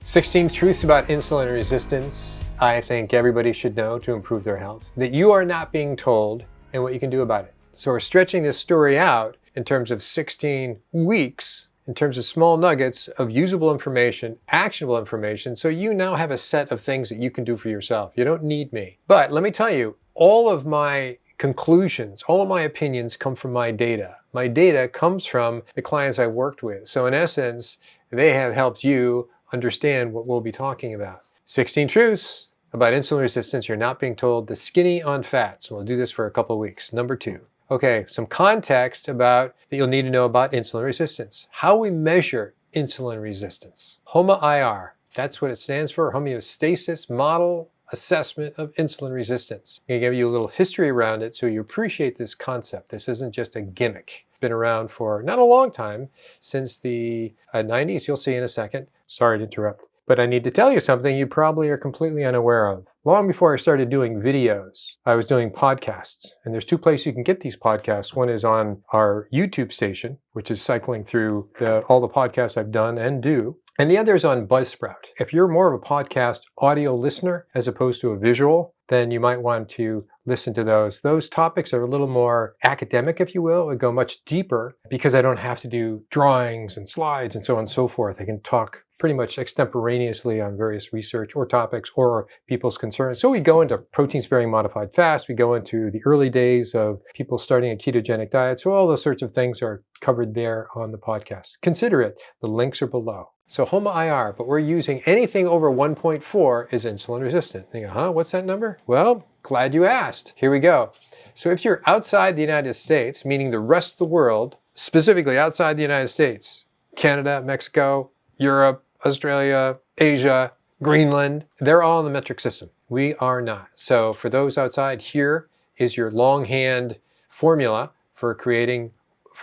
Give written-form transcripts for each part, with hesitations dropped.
16 truths about insulin resistance I think everybody should know to improve their health, that you are not being told, and what you can do about it. So we're stretching this story out in terms of 16 weeks, in terms of small nuggets of usable information, actionable information, so you now have a set of things that you can do for yourself. You don't need me. But let me tell you, all of my conclusions, all of my opinions come from my data. My data comes from the clients I worked with. So in essence, they have helped you understand what we'll be talking about. 16 truths about insulin resistance you're not being told, the skinny on fat. So we'll do this for a couple of weeks. Number 2. Okay, some context about that you'll need to know about insulin resistance. How we measure insulin resistance. HOMA-IR, that's what it stands for, homeostasis model assessment of insulin resistance. I'm going to give you a little history around it so you appreciate this concept. This isn't just a gimmick. It's been around for not a long time, since the 90s. You'll see in a second. Sorry to interrupt. But I need to tell you something you probably are completely unaware of. Long before I started doing videos, I was doing podcasts. And there's 2 places you can get these podcasts. One is on our YouTube station, which is cycling through all the podcasts I've done and do. And the other is on Buzzsprout. If you're more of a podcast audio listener as opposed to a visual, then you might want to listen to those. Those topics are a little more academic, if you will, and go much deeper because I don't have to do drawings and slides and so on and so forth. I can talk pretty much extemporaneously on various research or topics or people's concerns. So we go into protein-sparing modified fast. We go into the early days of people starting a ketogenic diet. So all those sorts of things are covered there on the podcast. Consider it. The links are below. So HOMA-IR, but we're using anything over 1.4 is insulin resistant. And you go, what's that number? Well, glad you asked. Here we go. So if you're outside the United States, meaning the rest of the world, specifically outside the United States, Canada, Mexico, Europe, Australia, Asia, Greenland, they're all in the metric system. We are not. So for those outside, here is your longhand formula for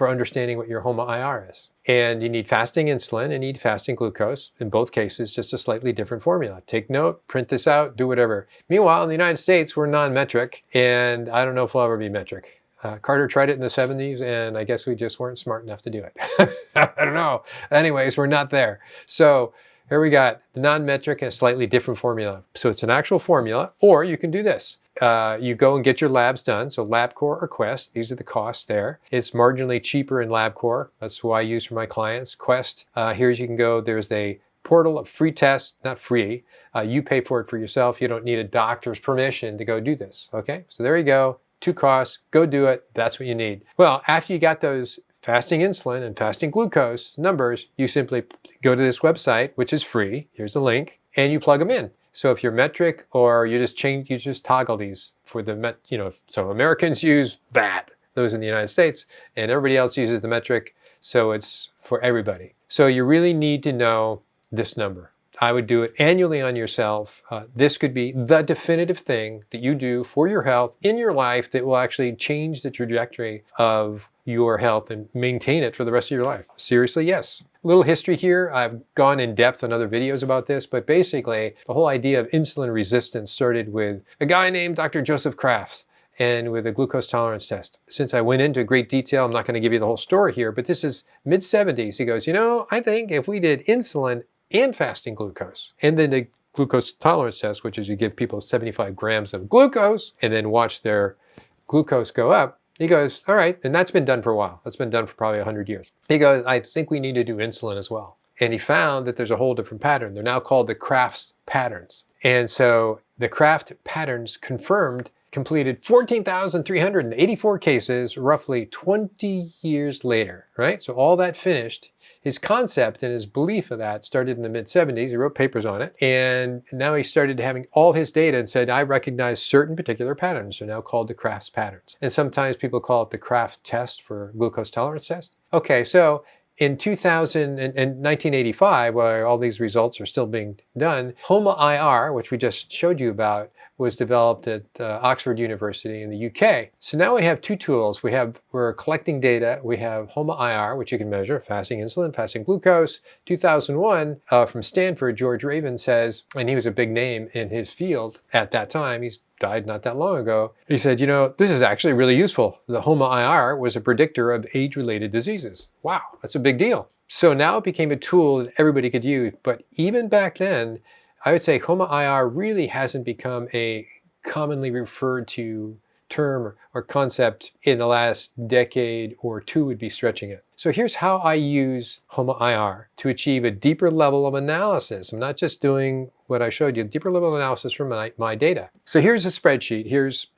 understanding what your HOMA-IR is. And you need fasting insulin and you need fasting glucose. In both cases, just a slightly different formula. Take note, print this out, do whatever. Meanwhile, in the United States, we're non-metric, and I don't know if we'll ever be metric. Carter tried it in the 70s, and I guess we just weren't smart enough to do it. I don't know. Anyways, we're not there. So here we got the non-metric and a slightly different formula. So it's an actual formula, or you can do this. You go and get your labs done. So LabCorp or Quest, these are the costs there. It's marginally cheaper in LabCorp. That's who I use for my clients. Quest, here's you can go. There's a portal of free tests, not free. You pay for it for yourself. You don't need a doctor's permission to go do this. Okay, so there you go. 2 costs, go do it. That's what you need. Well, after you got those fasting insulin and fasting glucose numbers, you simply go to this website, which is free. Here's the link, and you plug them in. So if you're metric or you just toggle these for the so Americans use that, those in the United States, and everybody else uses the metric. So it's for everybody. So you really need to know this number. I would do it annually on yourself. This could be the definitive thing that you do for your health in your life that will actually change the trajectory of your health and maintain it for the rest of your life. Seriously, yes. A little history here. I've gone in depth on other videos about this, but basically the whole idea of insulin resistance started with a guy named Dr. Joseph Kraft and with a glucose tolerance test. Since I went into great detail, I'm not going to give you the whole story here, but this is mid-70s. He goes, I think if we did insulin and fasting glucose, and then the glucose tolerance test, which is you give people 75 grams of glucose and then watch their glucose go up. He goes, all right, and that's been done for a while. That's been done for probably 100 years. He goes, I think we need to do insulin as well. And he found that there's a whole different pattern. They're now called the Kraft's patterns. And so the Kraft patterns completed 14,384 cases roughly 20 years later, right? So all that finished. His concept and his belief of that started in the mid-70s. He wrote papers on it. And now he started having all his data and said, I recognize certain particular patterns. They're now called the Kraft's patterns. And sometimes people call it the Kraft test for glucose tolerance test. Okay, so in 1985, where all these results are still being done, HOMA-IR, which we just showed you about, was developed at Oxford University in the UK. So now we have 2 tools. We're collecting data. We have HOMA-IR, which you can measure, fasting insulin, fasting glucose. 2001, from Stanford, George Raven says, and he was a big name in his field at that time. He's died not that long ago. He said, this is actually really useful. The HOMA-IR was a predictor of age-related diseases. Wow, that's a big deal. So now it became a tool that everybody could use. But even back then, I would say HOMA-IR really hasn't become a commonly referred to term or concept in the last decade or two, would be stretching it. So here's how I use HOMA-IR to achieve a deeper level of analysis. I'm not just doing what I showed you, deeper level of analysis from my data. So here's a spreadsheet.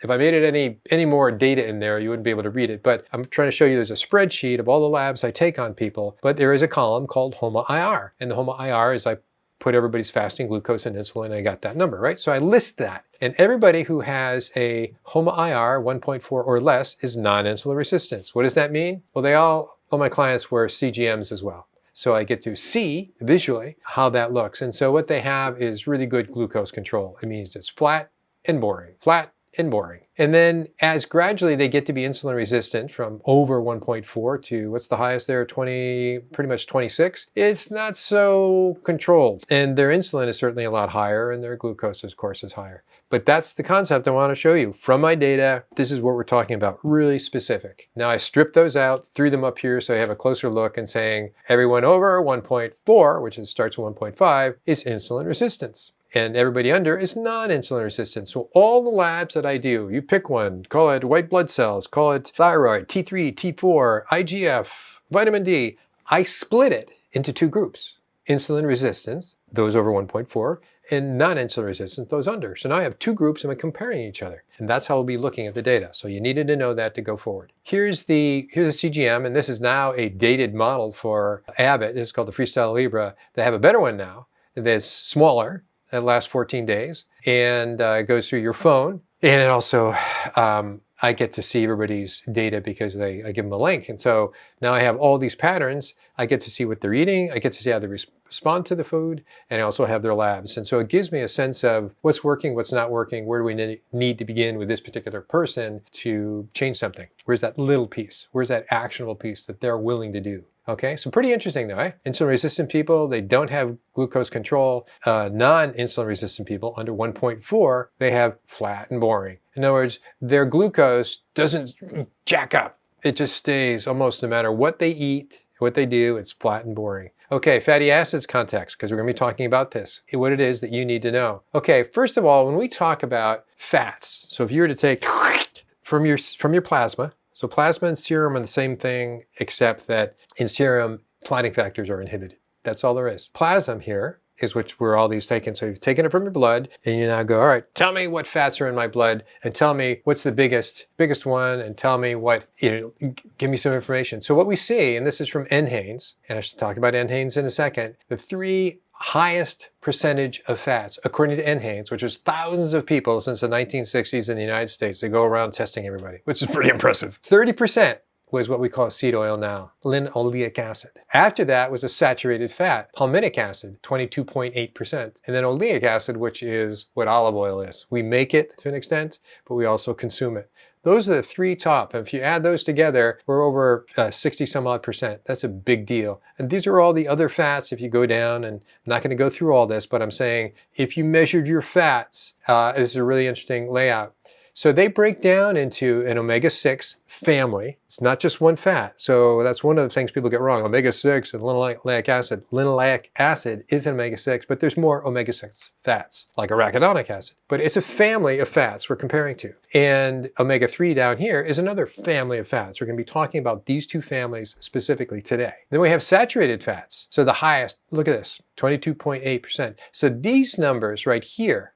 If I made it any more data in there, you wouldn't be able to read it, but I'm trying to show you there's a spreadsheet of all the labs I take on people, but there is a column called HOMA-IR. And the HOMA-IR is I put everybody's fasting glucose and insulin, and I got that number, right? So I list that. And everybody who has a HOMA-IR 1.4 or less is non-insulin resistant. What does that mean? Well, all my clients were CGMs as well. So I get to see visually how that looks. And so what they have is really good glucose control. It means it's flat and boring, flat and boring. And then as gradually they get to be insulin resistant from over 1.4 to what's the highest there, 20, pretty much 26, it's not so controlled. And their insulin is certainly a lot higher and their glucose, of course, is higher. But that's the concept I want to show you. From my data, this is what we're talking about, really specific. Now I stripped those out, threw them up here so I have a closer look and saying everyone over 1.4, which starts at 1.5, is insulin resistance. And everybody under is non-insulin resistant. So all the labs that I do, you pick one, call it white blood cells, call it thyroid, T3, T4, IGF, vitamin D. I split it into two groups. Insulin resistance, those over 1.4, and non-insulin resistant, those under. So now I have two groups and I'm comparing each other. And that's how we'll be looking at the data. So you needed to know that to go forward. Here's a CGM, and this is now a dated model for Abbott. This is called the Freestyle Libre. They have a better one now that's smaller. It lasts 14 days and it goes through your phone. And it also, I get to see everybody's data because I give them a link. And so now I have all these patterns. I get to see what they're eating. I get to see how they respond to the food. And I also have their labs. And so it gives me a sense of what's working, what's not working. Where do we need to begin with this particular person to change something? Where's that little piece? Where's that actionable piece that they're willing to do? Okay, so pretty interesting though, eh? Insulin resistant people, they don't have glucose control. Non-insulin resistant people under 1.4, they have flat and boring. In other words, their glucose doesn't jack up. It just stays almost no matter what they eat, what they do, it's flat and boring. Okay, fatty acids context, because we're going to be talking about this, what it is that you need to know. Okay, first of all, when we talk about fats, so if you were to take from your plasma, so plasma and serum are the same thing, except that in serum, clotting factors are inhibited. That's all there is. Plasma here is where all these taken. So you've taken it from your blood, and you now go, all right, tell me what fats are in my blood, and tell me what's the biggest one, and tell me what, give me some information. So what we see, and this is from NHANES, and I should talk about NHANES in a second, the three highest percentage of fats, according to NHANES, which is thousands of people since the 1960s in the United States. They go around testing everybody, which is pretty impressive. 30% was what we call seed oil now, linoleic acid. After that was a saturated fat, palmitic acid, 22.8%. And then oleic acid, which is what olive oil is. We make it to an extent, but we also consume it. Those are the three top. And if you add those together, we're over 60 some odd percent. That's a big deal. And these are all the other fats if you go down, and I'm not going to go through all this, but I'm saying if you measured your fats, this is a really interesting layout. So they break down into an omega-6 family. It's not just one fat. So that's one of the things people get wrong. Omega-6 and linoleic acid. Linoleic acid is an omega-6, but there's more omega-6 fats, like arachidonic acid. But it's a family of fats we're comparing to. And omega-3 down here is another family of fats. We're going to be talking about these two families specifically today. Then we have saturated fats. So the highest, look at this, 22.8%. So these numbers right here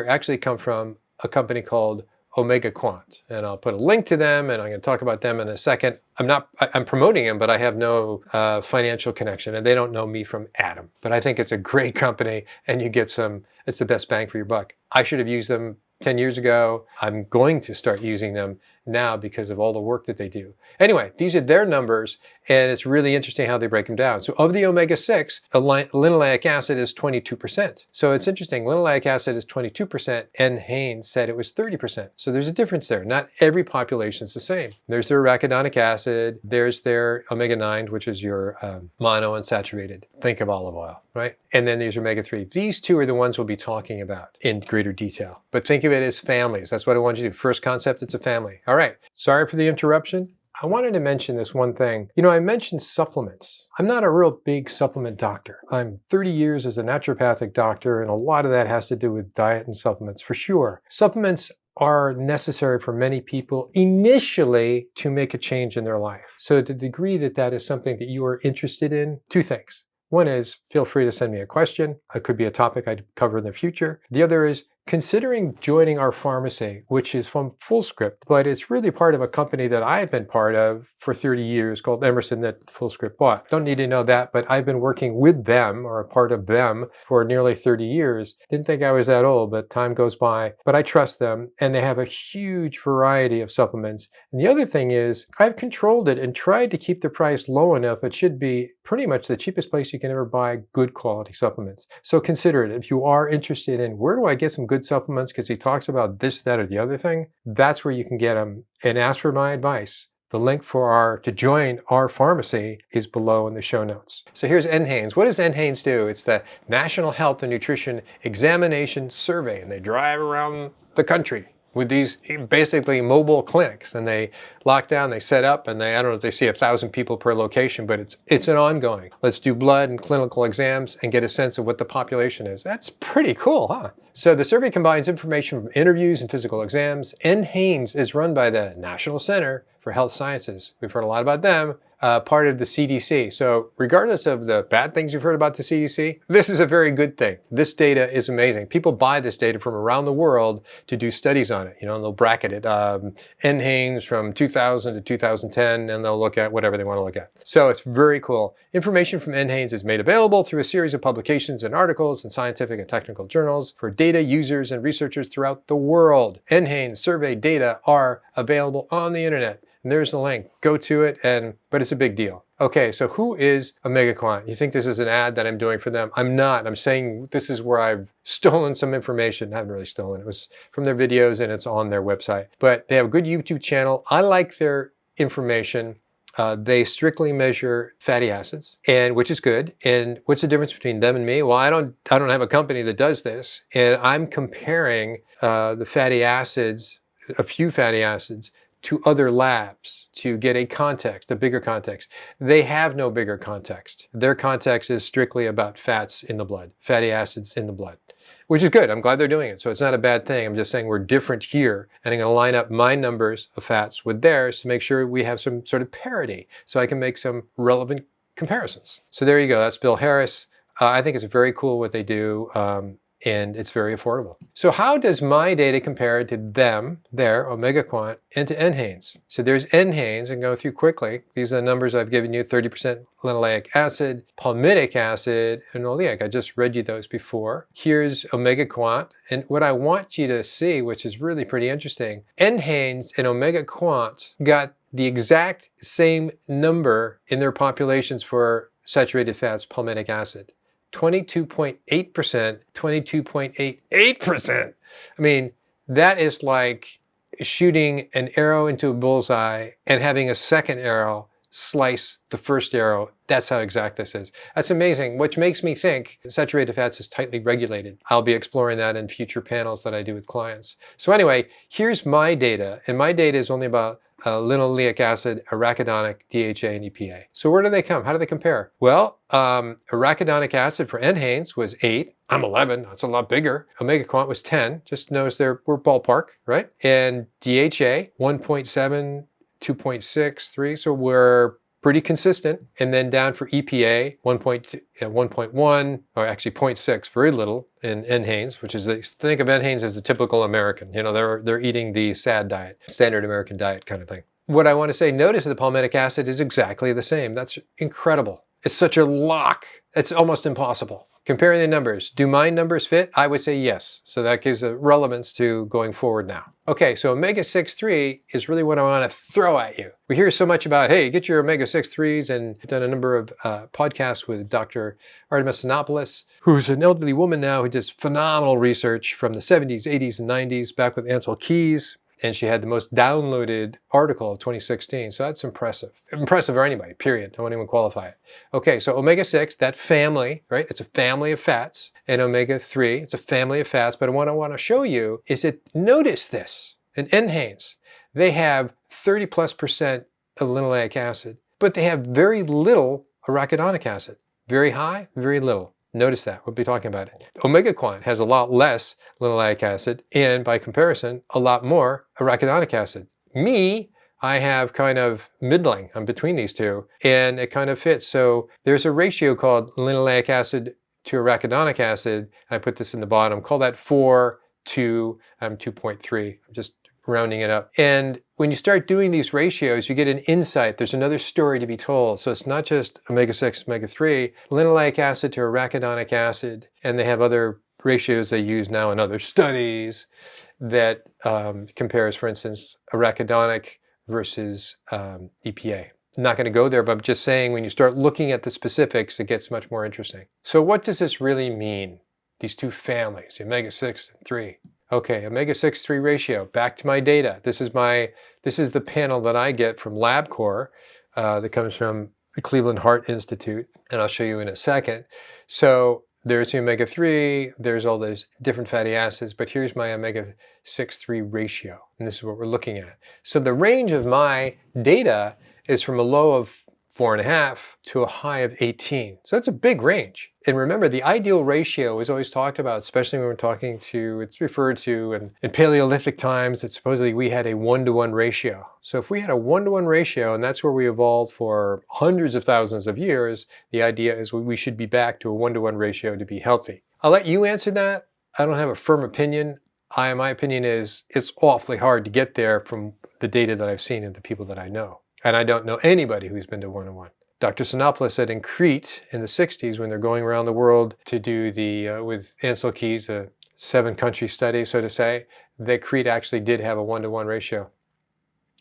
actually come from a company called Omega Quant, and I'll put a link to them, and I'm going to talk about them in a second. I'm promoting them, but I have no financial connection, and they don't know me from Adam. But I think it's a great company, and you get it's the best bang for your buck. I should have used them 10 years ago. I'm going to start using them now because of all the work that they do. Anyway, these are their numbers, and it's really interesting how they break them down. So of the omega-6, linoleic acid is 22%. So it's interesting, linoleic acid is 22%, and NHANES said it was 30%. So there's a difference there. Not every population is the same. There's their arachidonic acid, there's their omega-9, which is your monounsaturated. Think of olive oil, right? And then there's omega-3. These two are the ones we'll be talking about in greater detail. But think of it as families. That's what I want you to do. First concept, it's a family. All right. Sorry for the interruption. I wanted to mention this one thing. You know, I mentioned supplements. I'm not a real big supplement doctor. I'm 30 years as a naturopathic doctor, and a lot of that has to do with diet and supplements for sure. Supplements are necessary for many people initially to make a change in their life. So to the degree that that is something that you are interested in, two things. One is feel free to send me a question. It could be a topic I'd cover in the future. The other is considering joining our pharmacy, which is from FullScript, but it's really part of a company that I've been part of for 30 years called Emerson that FullScript bought. Don't need to know that, but I've been working with them or a part of them for nearly 30 years. Didn't think I was that old, but time goes by. But I trust them, and they have a huge variety of supplements. And the other thing is I've controlled it and tried to keep the price low enough. It should be pretty much the cheapest place you can ever buy good quality supplements. So consider it. If you are interested in where do I get some good supplements because he talks about this, that, or the other thing, that's where you can get them, and ask for my advice. The link to join our pharmacy is below in the show notes. So here's NHANES. What does NHANES do? It's the National Health and Nutrition Examination Survey, and they drive around the country with these basically mobile clinics, and they lock down, they set up, and I don't know if they see 1,000 people per location, but it's an ongoing. Let's do blood and clinical exams and get a sense of what the population is. That's pretty cool, huh? So the survey combines information from interviews and physical exams. NHANES is run by the National Center for Health Sciences. We've heard a lot about them. Part of the CDC. So regardless of the bad things you've heard about the CDC, this is a very good thing. This data is amazing. People buy this data from around the world to do studies on it. You know, and they'll bracket it. NHANES from 2000 to 2010, and they'll look at whatever they want to look at. So it's very cool. Information from NHANES is made available through a series of publications and articles in scientific and technical journals for data users and researchers throughout the world. NHANES survey data are available on the internet. And there's the link. Go to it, but it's a big deal. Okay, so who is OmegaQuant? You think this is an ad that I'm doing for them? I'm not. I'm saying this is where I've stolen some information. I haven't really stolen. It was from their videos, and it's on their website. But they have a good YouTube channel. I like their information. They strictly measure fatty acids, which is good. And what's the difference between them and me? Well, I don't have a company that does this, and I'm comparing the fatty acids, a few fatty acids, to other labs to get a bigger context. They have no bigger context. Their context is strictly about fats in the blood, fatty acids in the blood, which is good. I'm glad they're doing it. So it's not a bad thing. I'm just saying we're different here, and I'm going to line up my numbers of fats with theirs to make sure we have some sort of parity so I can make some relevant comparisons. So there you go. That's Bill Harris. I think it's very cool what they do. And it's very affordable. So how does my data compare to their OmegaQuant, and to NHANES? So there's NHANES, and go through quickly. These are the numbers I've given you: 30% linoleic acid, palmitic acid, and oleic. I just read you those before. Here's OmegaQuant. And what I want you to see, which is really pretty interesting, NHANES and OmegaQuant got the exact same number in their populations for saturated fats, palmitic acid. 22.8%, 22.88%. I mean, that is like shooting an arrow into a bullseye and having a second arrow slice the first arrow. That's how exact this is. That's amazing, which makes me think saturated fats is tightly regulated. I'll be exploring that in future panels that I do with clients. So anyway, here's my data, and my data is only about linoleic acid, arachidonic, DHA, and EPA. So where do they come? How do they compare? Well, arachidonic acid for NHANES was 8. I'm 11. That's a lot bigger. OmegaQuant was 10. Just notice we're ballpark, right? And DHA, 1.7, 2.6, 3. So we're pretty consistent. And then down for EPA, 1.1, or actually 0.6, very little in NHANES, which is, think of NHANES as the typical American. You know, they're eating the SAD diet, standard American diet kind of thing. What I want to say, notice the palmitic acid is exactly the same. That's incredible. It's such a lock. It's almost impossible. Comparing the numbers, do my numbers fit? I would say yes. So that gives a relevance to going forward now. Okay, so omega-6-3 is really what I want to throw at you. We hear so much about, hey, get your omega-6-3s, and I've done a number of podcasts with Dr. Artemis Anopoulos, who's an elderly woman now who does phenomenal research from the 70s, 80s, and 90s, back with Ansel Keys. And she had the most downloaded article of 2016. So that's impressive. Impressive for anybody, period. I won't even qualify it. Okay, so omega-6, that family, right? It's a family of fats. And omega-3, it's a family of fats. But what I want to show you is that, notice this, in NHANES, they have 30+% of linoleic acid, but they have very little arachidonic acid. Very high, very little. Notice that. We'll be talking about it. Omega-Quant has a lot less linoleic acid and, by comparison, a lot more arachidonic acid. Me, I have kind of middling. I'm between these two, and it kind of fits. So there's a ratio called linoleic acid to arachidonic acid. I put this in the bottom. Call that 4 to 2.3. I'm just rounding it up. And when you start doing these ratios, you get an insight. There's another story to be told. So it's not just omega-6, omega-3, linoleic acid to arachidonic acid, and they have other ratios they use now in other studies that compares, for instance, arachidonic versus EPA. I'm not going to go there, but I'm just saying when you start looking at the specifics, it gets much more interesting. So what does this really mean? These two families, the omega-6 and 3. Okay, omega-6, 3 ratio. Back to my data. This is the panel that I get from LabCorp that comes from the Cleveland Heart Institute, and I'll show you in a second. So there's the omega-3, there's all those different fatty acids, but here's my omega-6, 3 ratio, and this is what we're looking at. So the range of my data is from a low of 4.5 to a high of 18. So that's a big range. And remember, the ideal ratio is always talked about, especially when we're talking to, it's referred to in Paleolithic times, that supposedly we had a 1-to-1 ratio. So if we had a 1-to-1 ratio, and that's where we evolved for hundreds of thousands of years, the idea is we should be back to a 1-to-1 ratio to be healthy. I'll let you answer that. I don't have a firm opinion. My opinion is it's awfully hard to get there from the data that I've seen and the people that I know. And I don't know anybody who's been to 1-to-1. Dr. Sinopoulos said in Crete in the 60s, when they're going around the world to do with Ansel Keys, a 7-country study, so to say, that Crete actually did have a 1-to-1 ratio.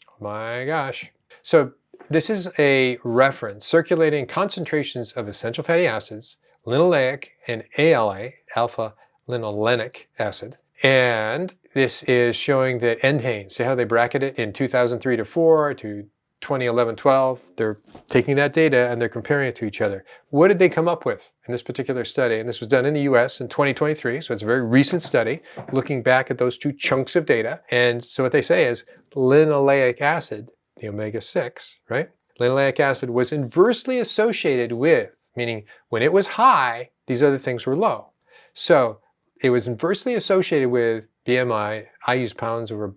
Oh my gosh. So this is a reference, circulating concentrations of essential fatty acids, linoleic and ALA, alpha linolenic acid. And this is showing that endane, see how they bracket it in 2003 to 4 to 2011-12, they're taking that data and they're comparing it to each other. What did they come up with in this particular study? And this was done in the US in 2023, so it's a very recent study looking back at those two chunks of data. And so what they say is linoleic acid, the omega-6, right? Linoleic acid was inversely associated with, meaning when it was high, these other things were low. So it was inversely associated with BMI. I use pounds over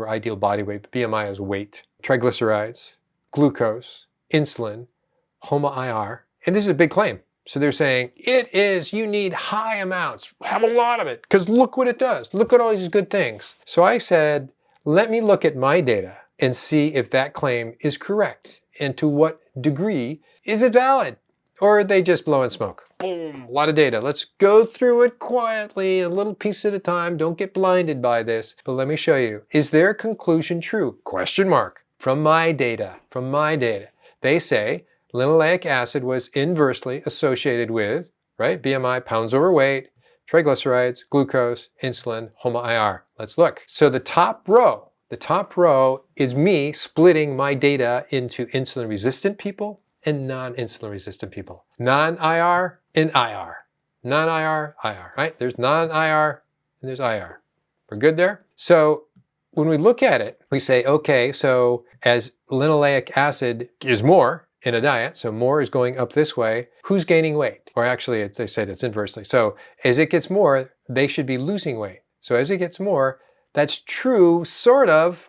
ideal body weight, but BMI is weight. Triglycerides, glucose, insulin, HOMA-IR, and this is a big claim. So they're saying you need high amounts, have a lot of it, because look what it does. Look at all these good things. So I said, let me look at my data and see if that claim is correct and to what degree is it valid, or are they just blowing smoke? Boom, a lot of data. Let's go through it quietly, a little piece at a time. Don't get blinded by this, but let me show you. Is their conclusion true? Question mark. From my data, they say linoleic acid was inversely associated with, right, BMI, pounds overweight, triglycerides, glucose, insulin, HOMA-IR. Let's look. So the top row is me splitting my data into insulin-resistant people and non-insulin resistant people. Non-IR and IR. Non-IR, IR, right? There's non-IR and there's IR. We're good there? So when we look at it, we say, okay, so as linoleic acid is more in a diet, so more is going up this way, who's gaining weight? Or actually, they said it's inversely. So as it gets more, they should be losing weight. So as it gets more, that's true, sort of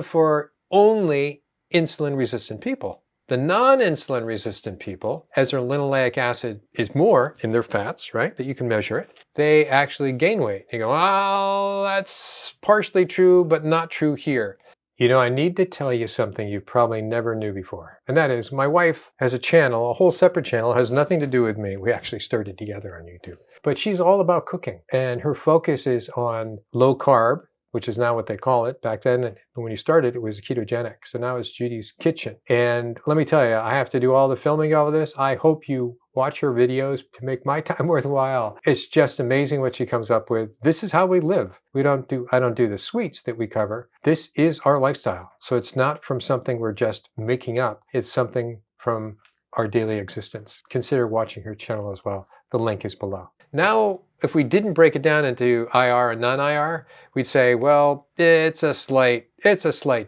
for only insulin-resistant people. The non-insulin resistant people, as their linoleic acid is more in their fats, right, that you can measure it, they actually gain weight. You go, well, that's partially true, but not true here. You know, I need to tell you something you probably never knew before. And that is, my wife has a channel, a whole separate channel, has nothing to do with me. We actually started together on YouTube. But she's all about cooking. And her focus is on low carb, which is now what they call it. Back then, when you started, it was ketogenic. So now it's Judy's Kitchen. And let me tell you, I have to do all the filming of this. I hope you watch her videos to make my time worthwhile. It's just amazing what she comes up with. This is how we live. I don't do the sweets that we cover. This is our lifestyle. So it's not from something we're just making up. It's something from our daily existence. Consider watching her channel as well. The link is below. Now, if we didn't break it down into IR and non-IR, we'd say, well, it's a slight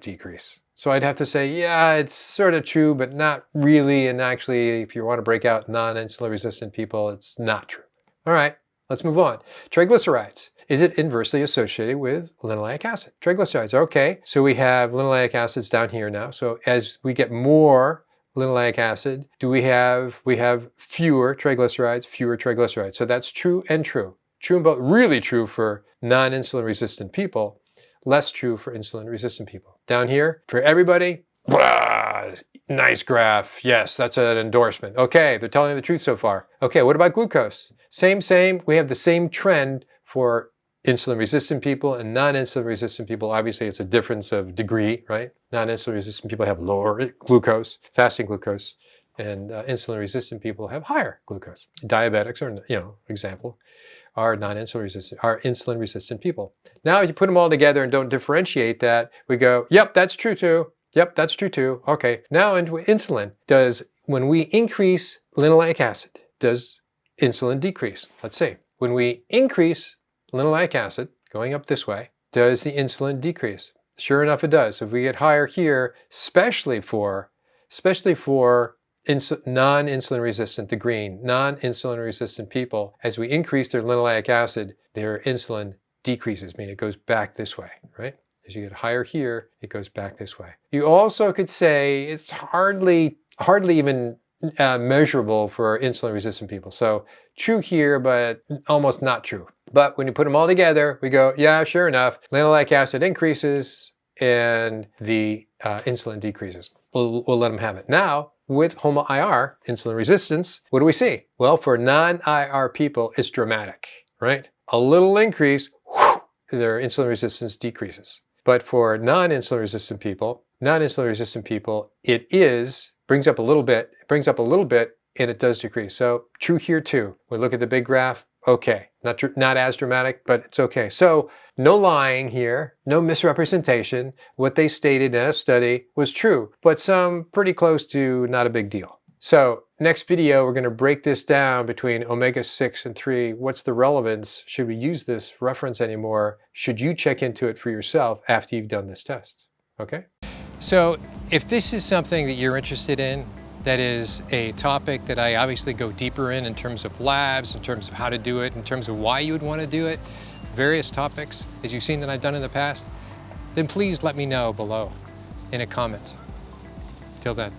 decrease. So I'd have to say, yeah, it's sort of true, but not really. And actually, if you want to break out non-insulin resistant people, it's not true. All right, let's move on. Triglycerides. Is it inversely associated with linoleic acid? Triglycerides. Okay, so we have linoleic acids down here now. So as we get more linoleic acid, we have fewer triglycerides, fewer triglycerides. So that's true and true. True and both, really true for non-insulin resistant people, less true for insulin resistant people. Down here, for everybody, blah, nice graph. Yes, that's an endorsement. Okay, they're telling the truth so far. Okay, what about glucose? Same. We have the same trend for insulin resistant people and non-insulin resistant people. Obviously, it's a difference of degree, right? Non-insulin resistant people have lower glucose, fasting glucose, and insulin resistant people have higher glucose. Diabetics are, example, are insulin resistant people. Now, if you put them all together and don't differentiate that, we go, yep, that's true too. Yep, that's true too. Okay, now into insulin. When we increase linoleic acid, does insulin decrease? Let's see. When we increase linoleic acid, going up this way, does the insulin decrease? Sure enough, it does. If we get higher here, especially for non-insulin resistant, the green, non-insulin resistant people, as we increase their linoleic acid, their insulin decreases, meaning it goes back this way, right? As you get higher here, it goes back this way. You also could say it's hardly even measurable for insulin resistant people. So true here, but almost not true. But when you put them all together, we go, yeah, sure enough, linoleic acid increases and the insulin decreases. We'll let them have it. Now, with HOMA-IR, insulin resistance, what do we see? Well, for non-IR people, it's dramatic, right? A little increase, their insulin resistance decreases. But for non-insulin resistant people, it brings up a little bit, and it does decrease. So true here too. We look at the big graph, okay. Not as dramatic, but it's okay. So no lying here, no misrepresentation. What they stated in a study was true, but some pretty close to not a big deal. So next video, we're going to break this down between omega-6 and 3. What's the relevance? Should we use this reference anymore? Should you check into it for yourself after you've done this test? Okay? So if this is something that you're interested in, that is a topic that I obviously go deeper in terms of labs, in terms of how to do it, in terms of why you would want to do it, various topics, as you've seen that I've done in the past, then please let me know below in a comment. Till then.